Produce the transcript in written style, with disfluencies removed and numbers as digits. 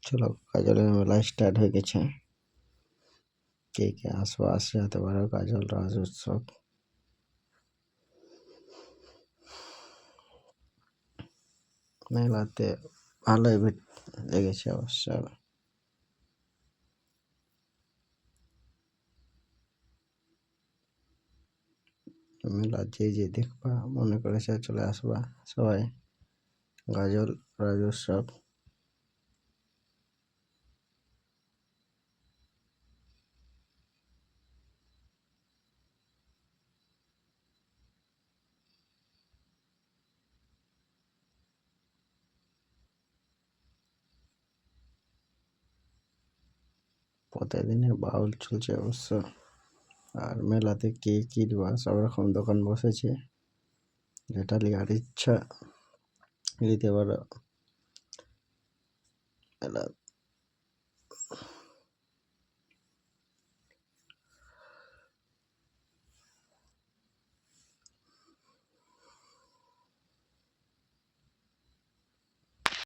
চলো গাজলের মেলা স্টার্ট হয়ে গেছে। কে কে আসবো আসে যেতে পারো গাজল রাজ উৎসব। মেলাতে ভালোই ভিড় লেগেছে অবশ্য। মেলা যে দেখবা মনে করেছে চলে আসবা সবাই। গাজল রাজ উৎসব প্রতিদিনের বাউল চলছে অবশ্য। আর মেলাতে কি কিনবা সব রকম দোকান বসেছে, যেটা নেওয়ার ইচ্ছা নিতে পারো। মেলা